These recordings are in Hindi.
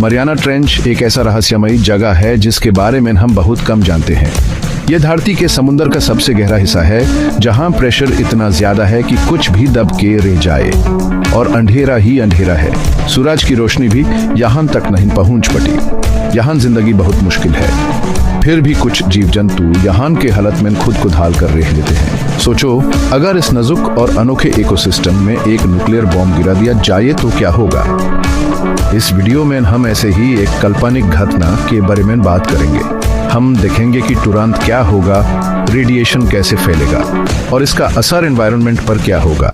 मरियाना ट्रेंच एक ऐसा रहस्यमयी जगह है जिसके बारे में हम बहुत कम जानते हैं। यह धरती के समुद्र का सबसे गहरा हिस्सा है, जहां प्रेशर इतना ज्यादा है कि कुछ भी दब के रह जाए, और अंधेरा ही अंधेरा है। सूरज की रोशनी भी यहां तक नहीं पहुंच पाती। यहां जिंदगी बहुत मुश्किल है, फिर भी कुछ जीव जंतु यहां के हालत में खुद को ढाल कर रह लेते हैं। सोचो, अगर इस नाजुक और अनोखे इकोसिस्टम में एक न्यूक्लियर बॉम्ब गिरा दिया जाए तो क्या होगा। इस वीडियो में हम ऐसे ही एक काल्पनिक घटना के बारे में बात करेंगे। हम देखेंगे कि तुरंत क्या होगा, रेडिएशन कैसे फैलेगा और इसका असर एनवायरनमेंट पर क्या होगा।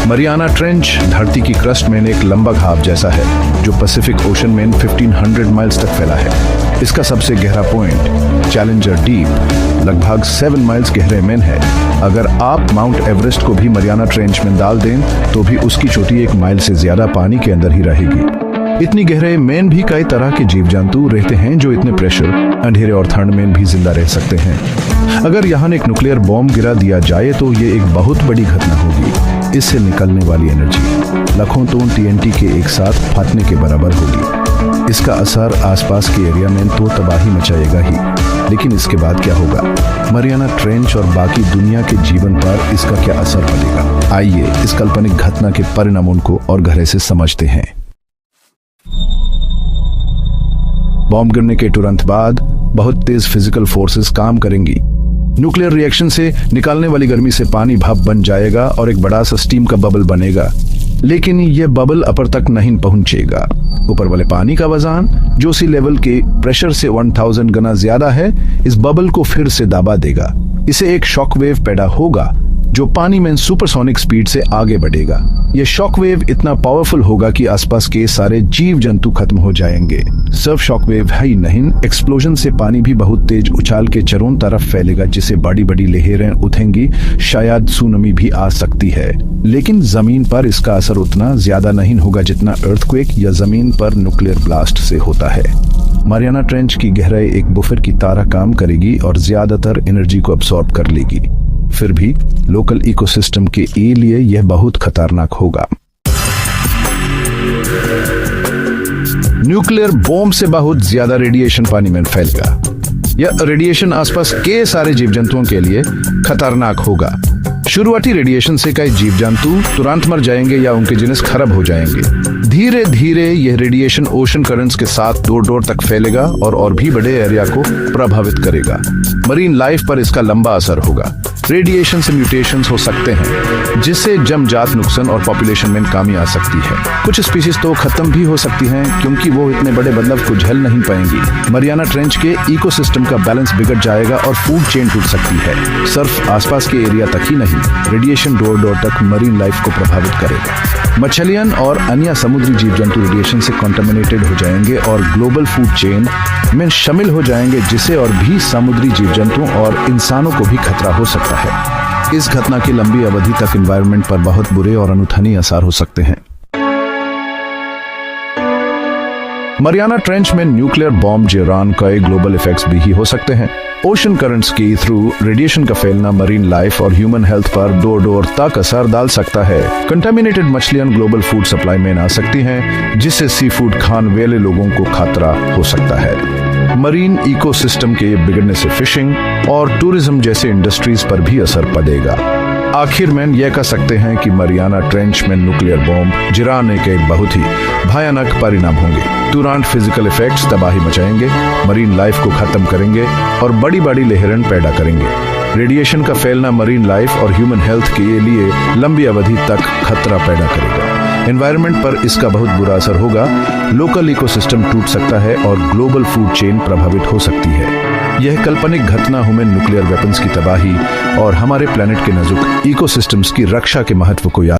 मरियाना ट्रेंच धरती की क्रस्ट में एक लंबा घाव जैसा है जो पैसिफिक ओशन में 1500 माइल्स तक फैला है। इसका सबसे गहरा पॉइंट चैलेंजर डीप लगभग 7 माइल्स गहरे में है। अगर आप माउंट एवरेस्ट को भी मरियाना ट्रेंच में डाल दें तो भी उसकी चोटी 1 माइल से ज्यादा पानी के अंदर ही रहेगी। इतनी गहरे में भी कई तरह के जीव जंतु रहते हैं जो इतने प्रेशर, अंधेरे और ठंड में भी जिंदा रह सकते हैं। अगर यहाँ एक न्यूक्लियर बॉम्ब गिरा दिया जाए तो ये एक बहुत बड़ी घटना होगी। इससे निकलने वाली एनर्जी लाखों टन TNT के एक साथ फाटने के बराबर होगी। इसका असर आसपास के एरिया में तो तबाही मचाएगा ही, लेकिन इसके बाद क्या होगा, मरियाना ट्रेंच और बाकी दुनिया के जीवन पर इसका क्या असर पड़ेगा। आइए इस काल्पनिक घटना के परिणामों को और गहरे से समझते हैं। बॉम्ब गिरने के तुरंत बाद बहुत तेज फिजिकल फोर्सेस काम करेंगी। न्यूक्लियर रिएक्शन से निकालने वाली गर्मी से पानी भाप बन जाएगा और एक बड़ा सा स्टीम का बबल बनेगा, लेकिन यह बबल अपर तक नहीं पहुंचेगा। ऊपर वाले पानी का वजन जो सी लेवल के प्रेशर से 1000 गुना ज्यादा है, इस बबल को फिर से दबा देगा। इसे एक शॉक वेव पैदा होगा जो पानी में सुपरसोनिक स्पीड से आगे बढ़ेगा। यह शॉक वेव इतना पावरफुल होगा कि आसपास के सारे जीव जंतु खत्म हो जाएंगे। सिर्फ शॉक वेव है ही नहीं, एक्सप्लोजन से पानी भी बहुत तेज उछाल के चारों तरफ फैलेगा, जिससे बड़ी बड़ी लहरें उठेंगी। शायद सुनामी भी आ सकती है, लेकिन जमीन पर इसका असर उतना ज्यादा नहीं होगा जितना अर्थक्वेक या जमीन पर न्यूक्लियर ब्लास्ट से होता है। मरियाना ट्रेंच की गहराई एक बुफर की तरह काम करेगी और ज्यादातर एनर्जी को अब्सॉर्ब कर लेगी। फिर भी लोकल इकोसिस्टम के लिए यह बहुत खतरनाक होगा। न्यूक्लियर बॉम्ब से बहुत ज्यादा रेडिएशन पानी में फैलेगा। यह रेडिएशन आसपास के सारे जीव जंतुओं के लिए खतरनाक होगा। शुरुआती रेडिएशन से कई जीव जंतु तुरंत मर जाएंगे या उनके जीनस खराब हो जाएंगे। धीरे धीरे यह रेडिएशन ओशन करंट्स के साथ दूर तक फैलेगा और भी बड़े एरिया को प्रभावित करेगा। मरीन लाइफ पर इसका लंबा असर होगा। रेडिएशन से म्यूटेशंस हो सकते हैं, जिससे जमजात नुकसान और पॉपुलेशन में कमी आ सकती है। कुछ स्पीशीज तो खत्म भी हो सकती हैं क्योंकि वो इतने बड़े बदलाव को झेल नहीं पाएंगी। मरियाना ट्रेंच के इकोसिस्टम का बैलेंस बिगड़ जाएगा और फूड चेन टूट सकती है। सिर्फ आसपास के एरिया तक ही नहीं, रेडिएशन डोर तक मरीन लाइफ को प्रभावित करेगा। मछलियां और अन्य समुद्री जीव जंतु रेडिएशन से कॉन्टामिनेटेड हो जाएंगे और ग्लोबल फूड चेन में शामिल हो जाएंगे, जिससे और भी समुद्री जीव जंतुओं और इंसानों को भी खतरा हो सकता है। इस घटना की लंबी अवधि तक एनवायरनमेंट पर बहुत बुरे और अनूठनीय असर हो सकते हैं। मरियाना ट्रेंच में न्यूक्लियर बॉम्ब गिराने का ग्लोबल इफेक्ट्स भी हो सकते हैं। ओशन करंट्स के थ्रू रेडिएशन का फैलना मरीन लाइफ और ह्यूमन हेल्थ पर दूर तक असर डाल सकता है। कंटामिनेटेड मछलियां ग्लोबल फूड सप्लाई में आ सकती हैं, जिससे सी फूड खाने वाले लोगों को खतरा हो सकता है। मरीन इकोसिस्टम के बिगड़ने से फिशिंग और टूरिज्म जैसे इंडस्ट्रीज पर भी असर पड़ेगा। आखिर में यह कह सकते हैं कि मरियाना ट्रेंच में न्यूक्लियर बॉम्ब गिराने के बहुत ही भयानक परिणाम होंगे। तुरंत फिजिकल इफेक्ट्स तबाही मचाएंगे, मरीन लाइफ को खत्म करेंगे और बड़ी बड़ी लहरें पैदा करेंगे। रेडिएशन का फैलना मरीन लाइफ और ह्यूमन हेल्थ के लिए लंबी अवधि तक खतरा पैदा करेगा। एनवायरनमेंट पर इसका बहुत बुरा असर होगा। लोकल इकोसिस्टम टूट सकता है और ग्लोबल फूड चेन प्रभावित हो सकती है। यह काल्पनिक घटना हमें न्यूक्लियर वेपन्स की तबाही और हमारे प्लेनेट के नाजुक इकोसिस्टम्स की रक्षा के महत्व को याद